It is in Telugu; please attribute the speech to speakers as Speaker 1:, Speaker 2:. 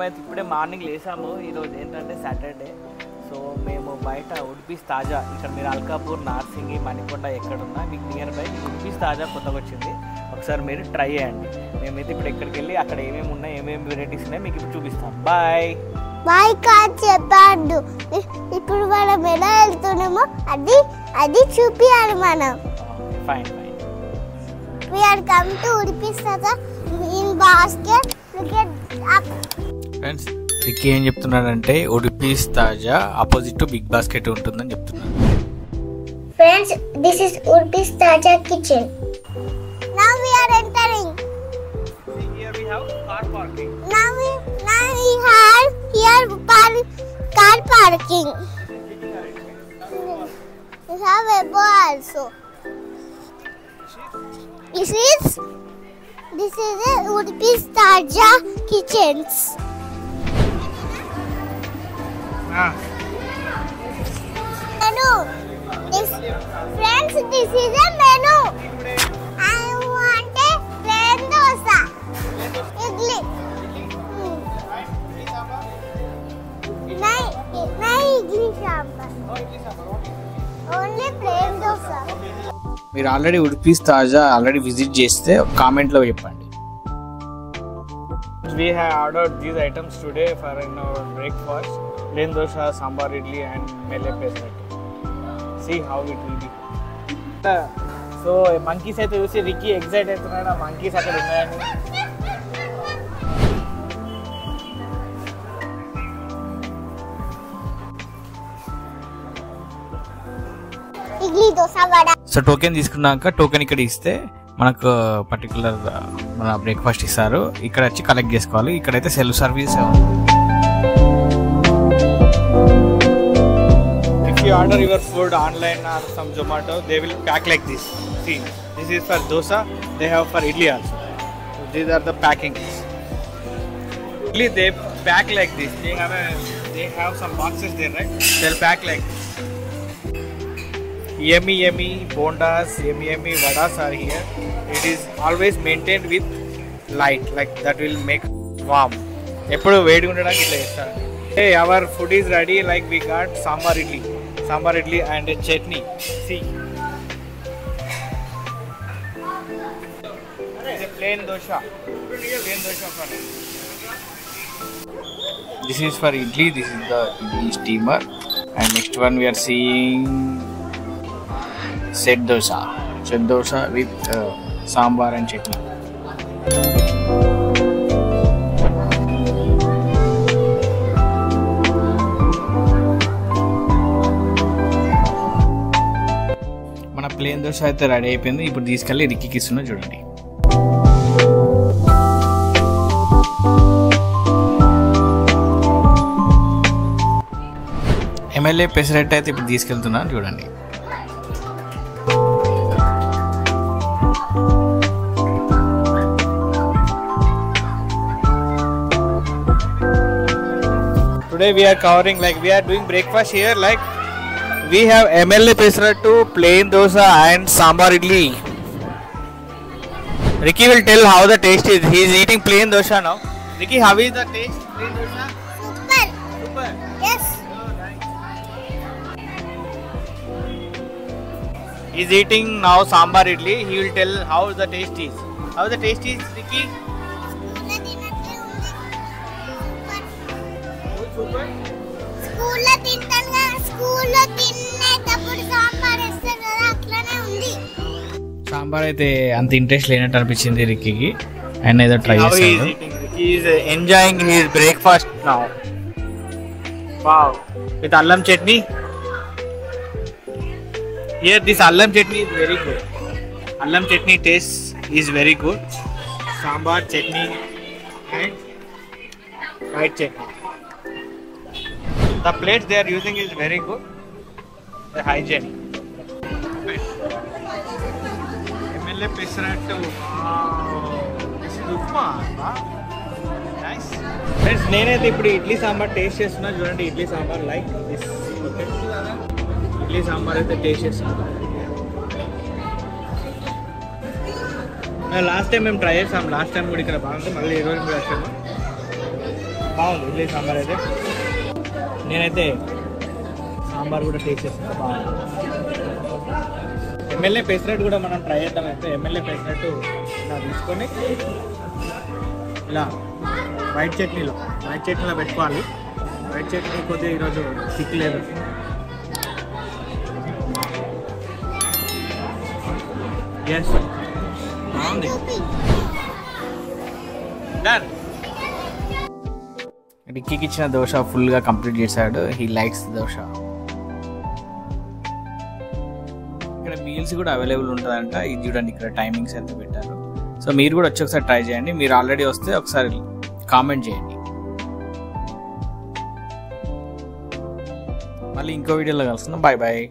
Speaker 1: మేమైతే ఇప్పుడే మార్నింగ్ లేసాము. ఈరోజు ఏంటంటే సాటర్డే. సో మేము బయట ఉడిపీస్ తాజా, ఇక్కడ మీరు అల్కాపూర్, నార్సింగి, మణికొండ ఎక్కడున్నా మీకు నియర్ బై ఉడిపీస్ తాజా కొత్తగా వచ్చింది. ఒకసారి మీరు ట్రై చేయండి. మేమైతే ఇప్పుడు ఎక్కడికి వెళ్ళి అక్కడ ఏమేమి ఉన్నాయి, ఏమేమి వెరైటీస్ ఉన్నాయి మీకు ఇప్పుడు చూపిస్తాం. బాయ్
Speaker 2: బాయ్ కాదు చెప్పాడు. ఇప్పుడు మనం ఎలా వెళ్తున్నామో అది చూపియాలి మనం.
Speaker 1: Fine fine.
Speaker 2: We are come to Udupi Taja in basket. Look at up.
Speaker 1: Friends Ricky ఏం చెప్తున్నాడంటే ఉడిపీస్ తాజా ఆపోజిట్ టు బిగ్ బాస్కెట్ ఉంటుందని చెప్తున్నాడు.
Speaker 2: Friends, this is Udupi Taja kitchen. Now we are entering.
Speaker 1: See, here we have car parking.
Speaker 2: Now we have here car parking. We have a bar also. This is a Udupi Taja kitchens. Menu. Friends, this is a menu. I want a plain dosa. Idli. Nahi idli sambar. Only plain dosa.
Speaker 1: మీరు ఆల్రెడీ ఉడిపీస్ తాజా విజిట్ చేస్తే కామెంట్లో చెప్పండి. We have ordered these items today for our breakfast: plain dosa, sambar idli and mele pesrati. See how it will be. So monkeys అయితే చూసి రిక్కీ ఎక్సైట్ అవుతున్నాడు. మంకీస్ అక్కడ ఉన్నాయని.
Speaker 2: ఇడ్లీ దోస వడ.
Speaker 1: సో టోకెన్ తీసుకున్నాక టోకెన్ ఇక్కడ ఇస్తే మనకు పర్టికులర్ మన బ్రేక్ఫాస్ట్ ఇస్తారు. ఇక్కడ వచ్చి కలెక్ట్ చేసుకోవాలి. ఇక్కడైతే self service. If you order your food online or some Zomato they will pack like this. See this is for dosa, they have for idli also. These are the packing. Idli they pack like this. They have some boxes there, right? They will pack like this. Yummy bondas, yummy vadas are here. It is always maintained with light, like that will make warm. Eppudu vedi undadaniki itla chestaru. Hey, our food is ready. Like we got sambar idli and a chutney. See, it's a plain dosha for me. This is for idli. This is the idli steamer. And next one we are seeing set dosa with sambar and chutney. మన ప్లేన్ దోశ అయితే రెడీ అయిపోయింది. ఇప్పుడు తీసుకెళ్ళి రిక్కీకి ఇస్తున్నా చూడండి. ఎమ్మెల్యే పెసరెట్ అయితే ఇప్పుడు తీసుకెళ్తున్నా చూడండి. Today we are covering, like we are doing breakfast here, like we have MLA Pesrattu, plain dosa and sambar idli. Ricky will tell how the taste is. He is eating plain dosa now. Ricky, how is the taste? Plain dosa? Super.
Speaker 2: Yes.
Speaker 1: He is eating now sambar idli. He will tell how the taste is. How the taste is, Ricky?
Speaker 2: స్కూల్లో తింటాను. స్కూల్లో తినేటప్పుడు సాంబార్ వేస్తారు కదా, అట్లానే ఉంది.
Speaker 1: సాంబార్ అయితే అంత ఇంట్రెస్ట్ లేనట్టు అనిపించింది రిక్కీకి. అండ్ ఏదో ట్రై చేస్తాడు. He is enjoying his breakfast now. Wow, with allam chutney. Here this allam chutney is very good. Allam chutney taste is very good. Sambar chutney and white chutney. The plates they are using is very good. The hygienic. MLA Pesrattu. Wow. This is upma. Nice. Friends, నేనైతే ఇప్పుడు ఇడ్లీ సాంబార్ టేస్ట్ చేస్తున్నా చూడండి. Idli sambar like this. Okay, idli sambar అయితే టేస్ట్ చేస్తున్నా. లాస్ట్ టైం మేము ట్రై చేసాం. లాస్ట్ టైం కూడా ఇక్కడ బాగుంది. మళ్ళీ ఈరోజు కూడా వచ్చాము. బాగుంది ఇడ్లీ సాంబార్ అయితే. నేనైతే సాంబార్ కూడా టేస్ట్ చేస్తాను, బాగుంది. ఎమ్మెల్యే పెసరట్టు కూడా మనం ట్రై చేద్దాం. అయితే ఎమ్మెల్యే పెసరట్టు ఇలా తీసుకొని ఇలా వైట్ చట్నీలో పెట్టుకోవాలి. వైట్ చట్నీ కొద్దిగా ఈరోజు థిక్ లేదు. ఎస్ బాగుంది. రిక్కీకి ఇచ్చిన దోశ ఫుల్గా కంప్లీట్ చేశాడు. He likes dosa. ఇక్కడ మీల్స్ కూడా అవైలబుల్ ఉంటుందంట. ఇది చూడండి ఇక్కడ టైమింగ్స్ ఎంత పెట్టారు. సో మీరు కూడా వచ్చి ఒకసారి ట్రై చేయండి. మీరు ఆల్రెడీ వస్తే ఒకసారి కామెంట్ చేయండి. మళ్ళీ ఇంకో వీడియోలో కలుస్తున్నాం. Bye bye.